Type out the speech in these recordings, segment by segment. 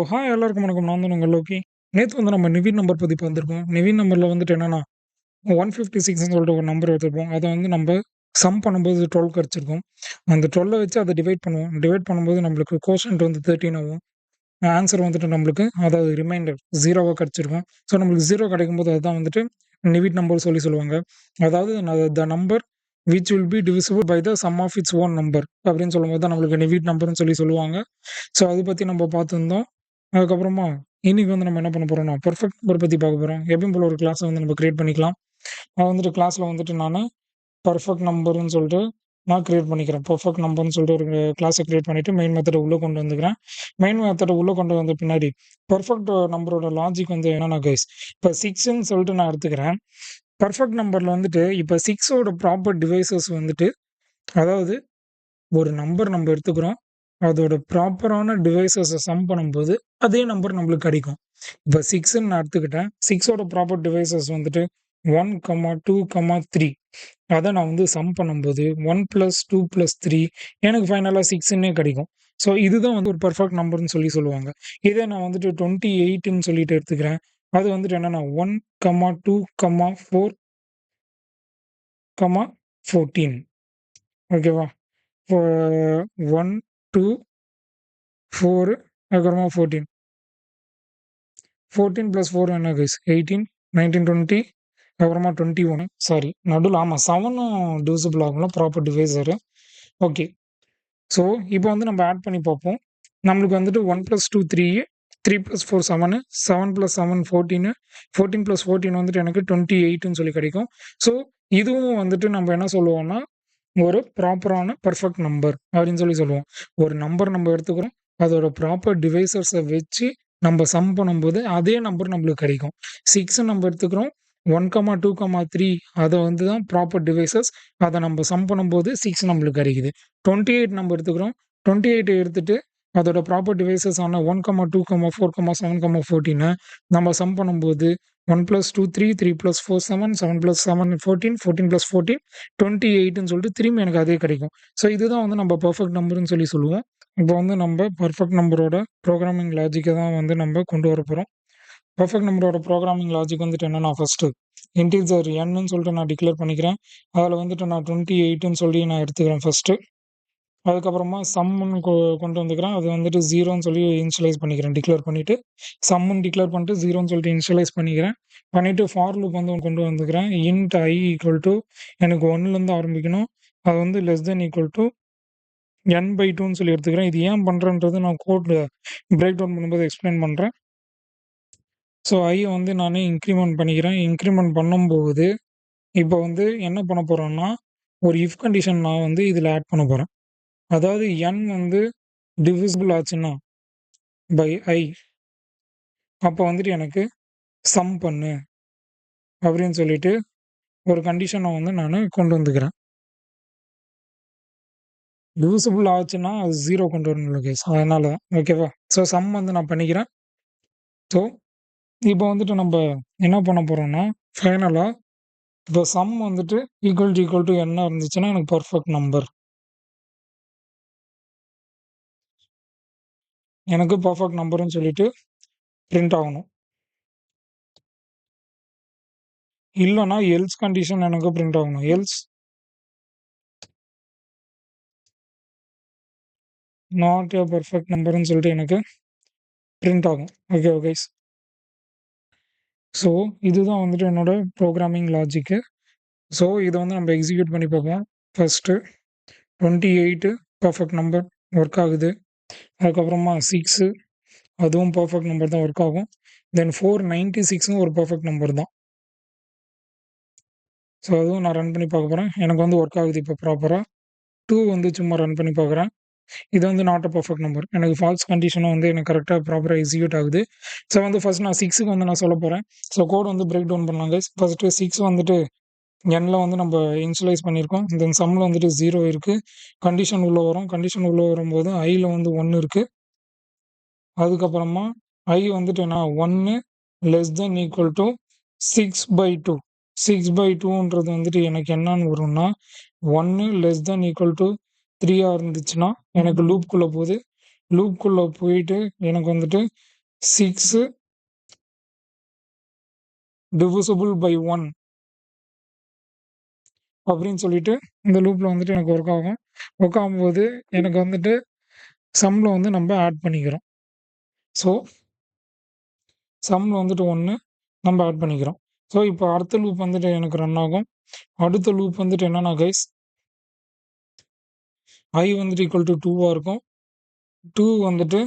Hi எல்லாருக்கும் வணக்கம். நான் தான் உங்கள் லோக்கி. நேத்து வந்து நம்ம நிவின் நம்பர் பத்தி பார்த்துருப்போம். நிவின் நம்பர்ல வந்துட்டு என்னன்னா, 156ன்னு சொல்லிட்டு ஒரு நம்பர் எடுத்திருப்போம். அத வந்து நம்ப சம் பண்ணும்போது 12 கிடைச்சிருக்கும். அந்த 12 வச்சு அத டிவைட் பண்ணுவோம். டிவைட் பண்ணும்போது நம்மளுக்கு கோஷன்ட் வந்து 13 ஆகும். ஆன்ஸர் வந்துட்டு நம்மளுக்கு அதாவது ரிமைண்டர் 0வா கிடைச்சிருக்கும். நம்மளுக்கு 0 கிடைக்கும்போது அதுதான் வந்துட்டு நிவின் நம்பர் சொல்லுவாங்க. அதாவது the number which will be divisible by the sum of its own number அப்படின்னு சொல்லும்போது தான் நம்மளுக்கு நிவின் நம்பர்ன்னு சொல்லுவாங்க. அத பத்தி நம்ம பார்த்துருந்தோம். அதுக்கப்புறமா இன்னைக்கு வந்து நம்ம என்ன பண்ண போறோம்னா, பெர்ஃபெக்ட் நம்பர் பத்தி பார்க்க போறோம். எப்பயும் போல ஒரு கிளாஸ வந்து நம்ம கிரியேட் பண்ணிக்கலாம். நான் வந்துட்டு கிளாஸ்ல வந்துட்டு நானு பெர்ஃபெக்ட் நம்பர்ன்னு சொல்லிட்டு நான் கிரியேட் பண்ணிக்கிறேன். பெர்ஃபெக்ட் நம்பர்ன்னு சொல்லிட்டு ஒரு கிளாஸ கிரியேட் பண்ணிட்டு மெயின் மெத்தட உள்ள கொண்டு வந்துக்கிறேன். மெயின் மெத்தட உள்ள கொண்டு வந்த பின்னாடி பெர்ஃபெக்ட் நம்பரோட லாஜிக் வந்து என்னன்னா கைஸ், இப்ப 6ன்னு சொல்லிட்டு நான் எடுத்துக்கிறேன். பெர்ஃபெக்ட் நம்பர்ல வந்துட்டு இப்ப 6ஓட ப்ராப்பர் டிவைசஸ் வந்துட்டு அதாவது ஒரு நம்பர் நம்ம எடுத்துக்கிறோம். அதோட ப்ராப்பரான டிவைஸஸ சம் பண்ணும்போது, அதே நம்பர் நம்மளுக்கு கிடைக்கும். இப்ப 6ன்னு நான் எடுத்துக்கிட்டேன். 6ஓட ப்ராப்பர் டிவைஸஸ் வந்துட்டு 1, 2, 3 அத நான் வந்து சம் பண்ணும்போது 1 + 2 + 3 எனக்கு ஃபைனலா 6ன்னே கிடைக்கும். இதுதான் வந்து ஒரு பெர்ஃபெக்ட் நம்பர்ன்னு சொல்லுவாங்க. இதே நான் வந்துட்டு 28ன்னு சொல்லிட்டு எடுத்துக்கிறேன். அது வந்துட்டு என்னன்னா 1, 2, 4, 14 ஓகேவா? இப்போ 1, 2, 4 அதுக்கப்புறமா 14. 14 + 4 என்ன கைஸ்? 18, 19, 20 அப்புறமா 21 சாரி நடுவுல ஆமா 7ம் டிவிசிபிள் ஆகும்ல ப்ராப்பர் டிவைசரு. ஓகே. ஸோ இப்போ வந்து நம்ம ஆட் பண்ணி பார்ப்போம். நம்மளுக்கு வந்துட்டு 1 + 2 3, 3 + 4 7, 7 + 7 14, 14 + 14 வந்துட்டு எனக்கு 28ன்னு சொல்லி கிடைக்கும். ஸோ இதுவும் வந்துட்டு நம்ம என்ன சொல்லுவோம்னா, ஒரு ப்ராப்பரான பெர்ஃபெக்ட் நம்பர் அப்படின்னு சொல்லுவோம். ஒரு நம்பர் நம்ம எடுத்துக்கிறோம். அதோட ப்ராப்பர் டிவைசர்ஸ வச்சு நம்ம சம் பண்ணும்போது அதே நம்பர் நம்மளுக்கு கிடைக்கும். 6 நம்ம எடுத்துக்கிறோம். 1, 2, 3 அத வந்து தான் ப்ராப்பர் டிவைசஸ். அத நம்ம சம் பண்ணும்போது 6 நம்மளுக்கு கிடைக்குது. 28 நம்ம எடுத்துக்கிறோம். 28 எடுத்துட்டு அதோட ப்ராப்பர் டிவைசஸ் ஆன 1, 2, 4, 7, 14 நம்ம சம் பண்ணும்போது 1 + 2 3, 3 + 4 7, 7 + 7 14, 14 + 14 28ன்னு சொல்லிட்டு திரும்பி எனக்கு அதே கிடைக்கும். இதுதான் வந்து நம்ம பெர்ஃபெக்ட் நம்பர்ன்னு சொல்லுவோம். இப்போ வந்து நம்ம பெர்ஃபெக்ட் நம்பரோட புரோகிராமிங் லாஜிக்க தான் வந்து நம்ம கொண்டு வரப்போறோம். பெர்ஃபெக்ட் நம்பரோட புரோகிராமிங் லாஜிக் வந்துட்டு என்னன்னா, ஃபர்ஸ்ட்டு இன்டிஜர் nன்னு சொல்லிட்டு நான் டிக்ளேர் பண்ணிக்கிறேன். அதில வந்துட்டு நான் 28ன்னு சொல்லி நான் எடுத்துக்கிறேன் ஃபர்ஸ்ட்டு. அதுக்கப்புறமா சம்முன்னு கொண்டு வந்துக்கிறேன். அது வந்துட்டு 0ன்னு சொல்லி இனிஷியலைஸ் பண்ணிக்கிறேன். டிக்ளேர் பண்ணிட்டு, சம்முன்னு டிக்ளேர் பண்ணிட்டு 0ன்னு சொல்லிட்டு இனிஷியலைஸ் பண்ணிக்கிறேன். பண்ணிட்டு ஃபார் லூப் வந்து கொண்டு வந்துக்கிறேன். இன்ட் I எனக்கு 1லேருந்து ஆரம்பிக்கணும். அது வந்து லெஸ் தென் ஈக்குவல் டூ n/2ன்னு சொல்லி எடுத்துக்கிறேன். இது ஏன் பண்றேன்றது நான் கோட்ல பிரேக் டவுன் பண்ணும்போது எக்ஸ்பிளைன் பண்றேன். I வந்து நானு இன்கிரிமெண்ட் பண்ணிக்கிறேன். இன்கிரிமெண்ட் பண்ணும்போது, இப்போ வந்து என்ன பண்ண போறோம்னா, ஒரு இஃப் கண்டிஷன் நான் வந்து இதில ஆட் பண்ண போறேன். அதாவது n வந்து டிவிசிபிள் ஆச்சுன்னா பை I அப்போ வந்துட்டு எனக்கு சம் பண்ணு அப்படின்னு சொல்லிட்டு ஒரு கண்டிஷன வந்து நானு கொண்டு வந்துக்கிறேன். டிவிசிபிள் ஆச்சுன்னா அது 0 கொண்டு வரணும்ல கைஸ். அதனால தான். ஓகேவா? சம் வந்து நான் பண்ணிக்கிறேன். ஸோ இப்போ வந்துட்டு நம்ப என்ன பண்ண போறோம்னா, ஃபைனலா இப்போ சம் வந்துட்டு ஈக்குவல் டூ என்ன இருந்துச்சுன்னா எனக்கு பெர்ஃபெக்ட் நம்பர். எனக்கு பெர்ஃபெக்ட் நம்பர்ன்னு சொல்லிட்டு பிரிண்ட் ஆகணும். இல்லன்னா எல்ஸ் கண்டிஷன் எனக்கு பிரிண்ட் ஆகணும். எல்ஸ் நாட் எ பெர்ஃபெக்ட் நம்பர்ன்னு சொல்லிட்டு எனக்கு பிரிண்ட் ஆகும். ஓகேவா கைஸ்? ஸோ இதுதான் வந்துட்டு என்னோட புரோகிராமிங் லாஜிக்கு. இத வந்து நம்ம எக்ஸிக்யூட் பண்ணி பார்ப்போம். ஃபர்ஸ்ட்டு 28 பெர்ஃபெக்ட் நம்பர் ஒர்க் ஆகுது. அதுக்கப்புறமா 6 அதுவும் பெர்ஃபெக்ட் நம்பர் தான் ஒர்க் ஆகும். தென் 496ம் ஒரு பெர்ஃபெக்ட் நம்பர் தான். அதுவும் நான் ரன் பண்ணி பார்க்க போறேன். எனக்கு வந்து ஒர்க் ஆகுது இப்போ ப்ராப்பரா. 2 வந்து சும்மா ரன் பண்ணி பார்க்குறேன். இது வந்து நாட் அ பெர்ஃபெக்ட் நம்பர். எனக்கு ஃபால்ஸ் கண்டிஷனும் வந்து எனக்கு கரெக்ட்டா ப்ராப்பரா எக்ஸிக்யூட் ஆகுது. வந்து ஃபர்ஸ்ட் நான் 6க்கு வந்து நான் சொல்லப் போறேன். கோட் வந்து பிரேக் டவுன் பண்ணலாம் கைஸ். ஃபர்ஸ்ட்டு 6 வந்துட்டு nல வந்து நம்ம இனிஷியலைஸ் பண்ணியிருக்கோம். தென் சம்ல வந்துட்டு 0 இருக்கு. கண்டிஷன் உள்ள வரும். கண்டிஷன் உள்ள வரும்போது Iல வந்து 1 இருக்கு. அதுக்கப்புறமா I வந்துட்டு என்ன 1 லெஸ் தென் ஈக்குவல் டூ 6/2. 6/2ன்றது வந்துட்டு எனக்கு என்னன்னு வரும்னா, 1 லெஸ் தென் ஈக்குவல் டூ 3ஆ இருந்துச்சுன்னா, எனக்கு லூப்க்குள்ள போகுது. லூப்குள்ள போயிட்டு எனக்கு வந்துட்டு 6 டிவிசிபிள் பை 1 அப்படின்னு சொல்லிட்டு இந்த லூப்ல வந்துட்டு எனக்கு ஒர்க் ஆகும். ஒர்க் ஆகும்போது எனக்கு வந்துட்டு சம்ல வந்து நம்ம ஆட் பண்ணிக்கிறோம். ஸோ சம்ல வந்துட்டு 1 நம்ம ஆட் பண்ணிக்கிறோம். ஸோ இப்போ அடுத்த லூப் வந்துட்டு எனக்கு ரன் ஆகும். அடுத்த லூப் வந்துட்டு என்னன்னா கைஸ், I வந்துட்டு ஈக்குவல் டு 2 இருக்கும். 2 வந்துட்டு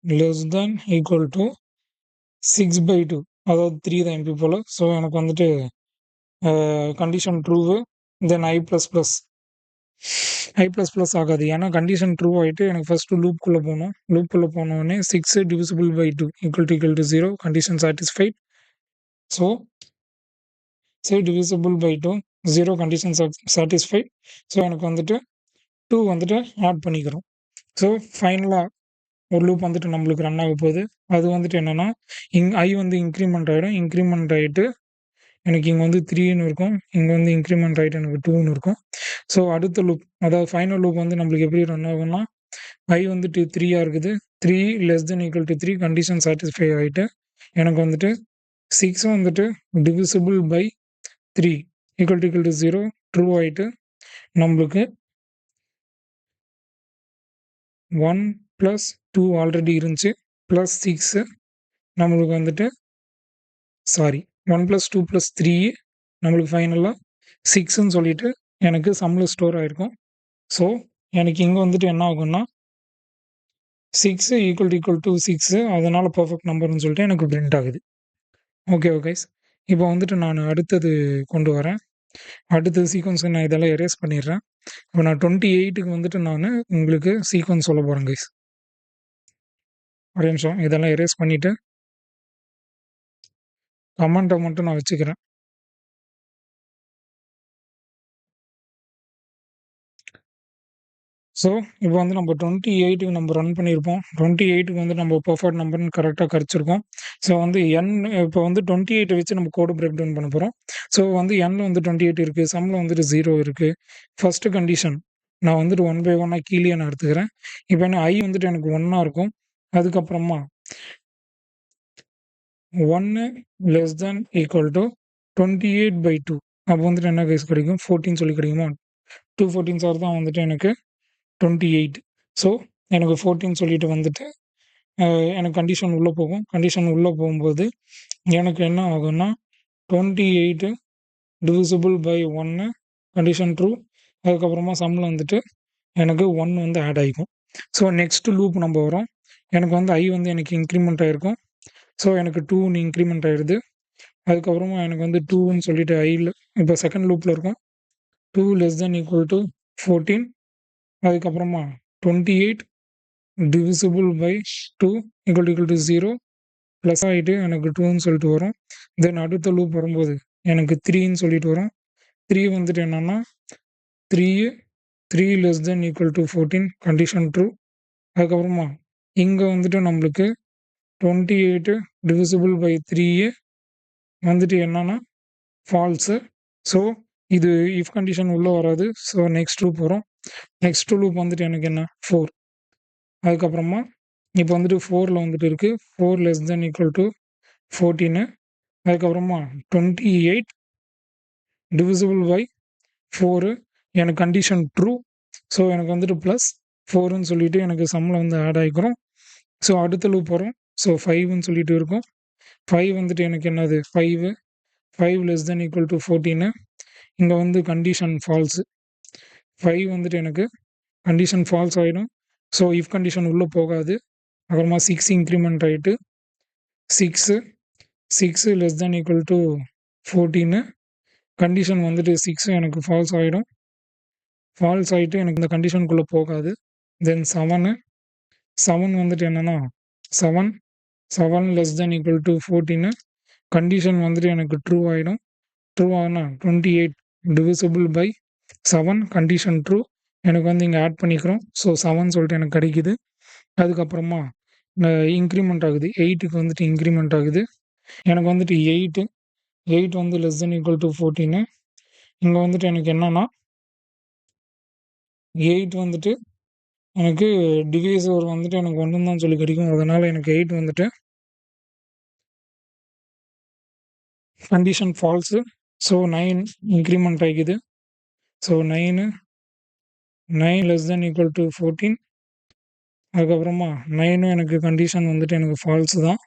லெஸ் தென் ஈக்குவல் டு 6/2, அதாவது 3 தான் MP போல. ஸோ எனக்கு வந்துட்டு condition ட்ரூவு. Then I plus plus ஆகாது. ஏன்னா கண்டிஷன் ட்ரூ ஆகிட்டு எனக்கு ஃபர்ஸ்ட் லூப்குள்ளே போகணும். லூப்குள்ளே போனோடனே 6 divisible by 2 equal to 0 condition satisfied. So divisible by 2 0 condition satisfied. So எனக்கு வந்துட்டு 2 வந்துட்டு ஆட் பண்ணிக்கிறோம். ஸோ ஃபைனலாக ஒரு லூப் வந்துட்டு நம்மளுக்கு ரன் ஆக போகுது. அது வந்துட்டு என்னன்னா, I வந்து இன்க்ரிமெண்ட் ஆகிடும். இன்க்ரிமெண்ட் ஆகிட்டு எனக்கு இங்கே வந்து 3ன்னு இருக்கும். இங்கே வந்து இன்க்ரிமெண்ட் ஆகிட்டு எனக்கு 2ன்னு இருக்கும். ஸோ அடுத்த லூப், அதாவது ஃபைனல் லூப் வந்து நம்மளுக்கு எப்படி ரன் ஆகும்னா, I வந்துட்டு 3 இருக்குது. 3 less than equal to 3 condition satisfy ஆகிட்டு எனக்கு வந்துட்டு 6 வந்துட்டு divisible by 3 equal to 0 true ஆகிட்டு நம்மளுக்கு 1 + 2 ஆல்ரெடி இருந்துச்சு, ப்ளஸ் 6 நம்மளுக்கு வந்துட்டு 1 + 2 + 3 நம்மளுக்கு ஃபைனலாக 6ன்னு சொல்லிட்டு எனக்கு சம்மில் ஸ்டோர் ஆகிருக்கும். ஸோ எனக்கு இங்கே வந்துட்டு என்ன ஆகும்னா 6 ஈக்குவல் டு 6, அதனால் பர்ஃபெக்ட் நம்பர்னு சொல்லிட்டு எனக்கு பிரிண்ட் ஆகுது. ஓகே கைஸ், இப்போ வந்துட்டு நான் அடுத்தது கொண்டு வரேன். அடுத்தது சீக்வன்ஸ் நான் இதெல்லாம் எரேஸ் பண்ணிடுறேன். இப்போ நான் 28க்கு வந்துட்டு நான் உங்களுக்கு சீக்வன்ஸ் சொல்ல போகிறேன் கைஸ். ஒரு நிமிஷம் இதெல்லாம் எரேஸ் பண்ணிவிட்டு கமெண்ட்டை மட்டும் நான் வச்சுக்கிறேன். ஸோ இப்போ வந்து நம்ம 28க்கு நம்ம ரன் பண்ணியிருப்போம். 28க்கு வந்து நம்ம பர்ஃபெக்ட் நம்பர்னு கரெக்டாக கிடச்சிருக்கோம். ஸோ வந்து இப்போ வந்து 28 வச்சு நம்ம கோடு பிரேக் டவுன் பண்ண போகிறோம். ஸோ வந்து வந்து 28 இருக்குது, சம்மில் வந்துட்டு 0 இருக்குது. ஃபஸ்ட்டு கண்டிஷன் நான் வந்துட்டு 1 பை 1 கீழே நான் எடுத்துக்கிறேன். இப்போ என்ன I வந்துட்டு எனக்கு 1 இருக்கும். அதுக்கப்புறமா 1 லெஸ் தென் ஈக்குவல் டு 28/2. அப்போ வந்துட்டு என்ன கைஸ் கிடைக்கும், 14 சொல்லி கிடைக்குமா. 2 14s தான் வந்துட்டு எனக்கு 28. ஸோ எனக்கு 14 சொல்லிட்டு வந்துட்டு எனக்கு கண்டிஷன் உள்ளே போகும். கண்டிஷன் உள்ளே போகும்போது எனக்கு என்ன ஆகும்னா 28 டிவிசிபிள் பை 1 கண்டிஷன் ட்ரூ. அதுக்கப்புறமா சம்மில் வந்துட்டு எனக்கு 1 வந்து ஆட் ஆகிக்கும். ஸோ நெக்ஸ்ட் லூப் நம்ம வரோம். எனக்கு வந்து I வந்து எனக்கு இன்க்ரிமெண்ட் ஆகிருக்கும். ஸோ எனக்கு 2ன்னு இன்க்ரிமெண்ட் ஆகிடுது. அதுக்கப்புறமா எனக்கு வந்து 2ன்னு சொல்லிட்டு ஐயில் இப்போ செகண்ட் லூப்பில் இருக்கும். 2 லெஸ் தென் ஈக்குவல் டு 14. அதுக்கப்புறமா 28 divisible by 2 equal to 0 plus ஆகிட்டு எனக்கு 2ன்னு சொல்லிட்டு வரும். தென் அடுத்த லூப் வரும்போது எனக்கு 3ன்னு சொல்லிட்டு வரும். 3 வந்துட்டு என்னன்னா 3 less than equal to 14 condition true. அதுக்கப்புறமா இங்கே வந்துட்டு நம்மளுக்கு 28 டிவிசிபிள் பை 3 வந்துட்டு என்னன்னா ஃபால்ஸு. ஸோ இது இஃப் கண்டிஷன் உள்ளே வராது. ஸோ நெக்ஸ்ட் லூப் வரும். நெக்ஸ்ட் லூப் வந்துட்டு எனக்கு என்ன 4. அதுக்கப்புறமா இப்போ வந்துட்டு 4ல் வந்துட்டு இருக்குது 4 லெஸ் தென் ஈக்குவல் டு 14. அதுக்கப்புறமா 28 டிவிசிபிள் பை 4 எனக்கு கண்டிஷன் ட்ரூ. ஸோ எனக்கு வந்துட்டு ப்ளஸ் 4ன்னு சொல்லிட்டு எனக்கு சம்மில் வந்து ஆட் ஆகிக்கிறோம். ஸோ அடுத்த லூப் வரும். ஸோ 5ன்னு சொல்லிட்டு இருக்கும். 5 வந்துட்டு எனக்கு என்னது 5 லெஸ் தென் ஈக்குவல் டு 14. இங்கே வந்து கண்டிஷன் ஃபால்ஸு. 5 வந்துட்டு எனக்கு கண்டிஷன் ஃபால்ஸ் ஆகிடும். ஸோ இஃப் கண்டிஷன் உள்ளே போகாது. அப்புறமா 6 இன்க்ரிமெண்ட் ஆகிட்டு 6 less than equal to 14. Condition வந்துட்டு 6 எனக்கு ஃபால்ஸ் ஆகிடும். ஃபால்ஸ் ஆகிட்டு எனக்கு இந்த கண்டிஷனுக்குள்ளே போகாது. தென் 7 வந்துட்டு என்னென்னா 7 less than equal to 14. Condition வந்துட்டு எனக்கு ட்ரூ ஆகிடும். ட்ரூ ஆனால் 28 டிவிசிபிள் பை 7 கண்டிஷன் ட்ரூ. எனக்கு வந்து இங்கே ஆட் பண்ணிக்கிறோம். ஸோ 7 சொல்லிட்டு எனக்கு கிடைக்குது. அதுக்கப்புறமா இன்க்ரிமெண்ட் ஆகுது. 8க்கு வந்துட்டு இன்க்ரிமெண்ட் ஆகுது. எனக்கு வந்துட்டு 8 வந்து லெஸ் தென் ஈக்குவல் டு 14. இங்கே வந்துட்டு எனக்கு என்னன்னா 8 வந்துட்டு எனக்கு டிவைஸர் வந்துட்டு எனக்கு 1 தான் சொல்லி கிடைக்கும். அதனால எனக்கு 8 வந்துட்டு கண்டிஷன் ஃபால்ஸு. ஸோ 9 இன்க்ரிமெண்ட் ஆகிக்குது. ஸோ 9 9 < 14. அதுக்கப்புறமா 9 எனக்கு கண்டிஷன் வந்துட்டு எனக்கு ஃபால்ஸு தான்.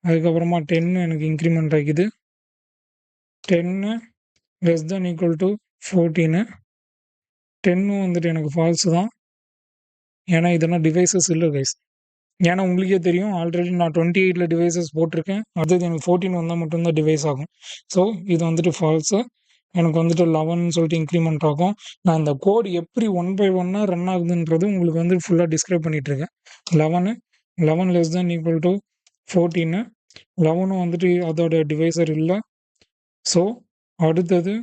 அதுக்கப்புறமா 10 எனக்கு இன்க்ரிமெண்ட் ஆகிக்குது. 10 < 14. 10 வந்துட்டு எனக்கு ஃபால்ஸு தான். ஏன்னா இதெல்லாம் டிவைஸஸ் இல்ல கைஸ். ஏன்னா உங்களுக்கே தெரியும் ஆல்ரெடி நான் 28ல டிவைஸஸ் போட்டிருக்கேன். அடுத்தது எனக்கு 14 வந்தா மட்டும் தான் டிவைஸ் ஆகும். ஸோ இது வந்துட்டு ஃபால்ஸு. எனக்கு வந்துட்டு 11ன்னு சொல்லிட்டு இன்க்ரிமெண்ட் ஆகும். நான் இந்த கோட் எப்படி ஒன் பை ஒன்னா ரன் ஆகுதுன்றது உங்களுக்கு வந்து ஃபுல்லா டிஸ்கிரைப் பண்ணிட்டுருக்கேன். 11 11 < 14. 11 வந்துட்டு அதோட டிவைஸர் இல்ல. ஸோ அடுத்தது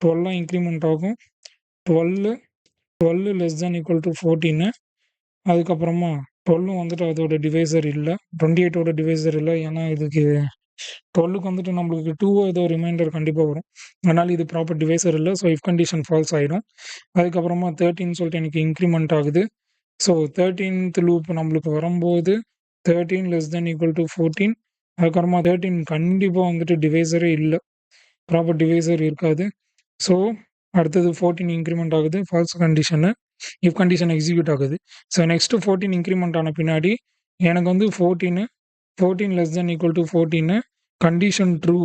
12 இன்க்ரிமெண்ட் ஆகும். 12 < 14. அதுக்கப்புறமா 12 வந்துட்டு அதோட டிவைஸர் இல்ல. 28ஓட டிவைஸர் இல்ல. ஏன்னா இதுக்கு 12க்கு வந்துட்டு நம்மளுக்கு 2 ஏதோ ரிமைண்டர் கண்டிப்பா வரும். அதனால இது ப்ராப்பர் டிவைஸர் இல்ல. ஸோ இஃப் கண்டிஷன் ஃபால்ஸ் ஆயிடும். அதுக்கப்புறமா 13 சொல்லிட்டு எனக்கு இன்க்ரிமெண்ட் ஆகுது. ஸோ 13த் லூப் நம்மளுக்கு வரும்போது 13 < 14. அதுக்கப்புறமா 13 கண்டிப்பா வந்துட்டு டிவைஸரே இல்ல. ப்ராப்பர் டிவைஸர் இருக்காது. ஸோ அடுத்தது 14 இன்க்ரிமெண்ட் ஆகுது. False condition. If condition execute ஆகுது. ஸோ நெக்ஸ்ட்டு 14 இன்க்ரிமெண்ட் ஆன பின்னாடி எனக்கு வந்து 14 < 14. Condition true.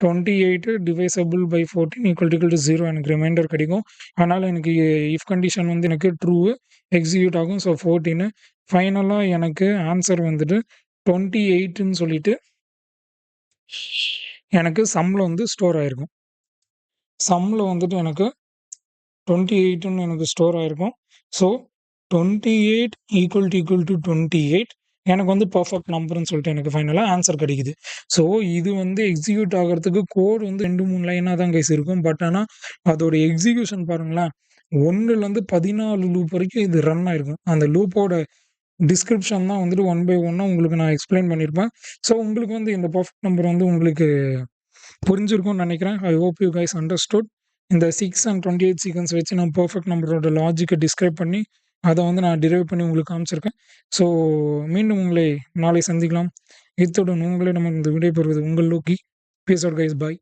28 டிவைசபிள் பை 14 = 0 எனக்கு ரிமைண்டர் கிடைக்கும். அதனால எனக்கு இஃப் கண்டிஷன் வந்து எனக்கு ட்ரூ எக்ஸிக்யூட் ஆகும். ஸோ 14 ஃபைனலா எனக்கு ஆன்சர் வந்துட்டு 28ன்னு சொல்லிட்டு எனக்கு சம்ல வந்து ஸ்டோர் ஆயிருக்கும். சம்ல வந்துட்டு எனக்கு 28ன்னு எனக்கு ஸ்டோர் ஆயிருக்கும். ஸோ 28 = 28 எனக்கு வந்து பெர்ஃபெக்ட் நம்பர்ன்னு சொல்லிட்டு எனக்கு ஃபைனலா ஆன்சர் கிடைக்குது. ஸோ இது வந்து எக்ஸிக்யூட் ஆகுறதுக்கு கோட் வந்து 2, 3 லைனா தான் கைஸ் இருக்கும். பட் ஆனா அதோட எக்ஸிக்யூஷன் பாருங்களேன். 1லருந்து 14 லூப் வரைக்கும் இது ரன் ஆயிருக்கும். அந்த லூப்போட டிஸ்கிரிப்ஷன் தான் வந்துட்டு ஒன் பை ஒன்னா உங்களுக்கு நான் எக்ஸ்பிளைன் பண்ணியிருப்பேன். ஸோ உங்களுக்கு வந்து இந்த பெர்ஃபெக்ட் நம்பர் வந்து உங்களுக்கு புரிஞ்சிருக்கும்னு நினைக்கிறேன். I hope you guys understood. இந்த 6 அண்ட் 28 சீக்வென்ஸ் வச்சு நான் பெர்ஃபெக்ட் நம்பரோட லாஜிக்க டிஸ்கிரைப் பண்ணி, அத வந்து நான் டிரைவ் பண்ணி உங்களுக்கு காமிச்சிருக்கேன். ஸோ மீண்டும் உங்களை நாளை சந்திக்கலாம். இத்துடன் உங்களிடமிருந்து விடைபெறுவது உங்கள் லோக்கி. Peace out guys. பாய்.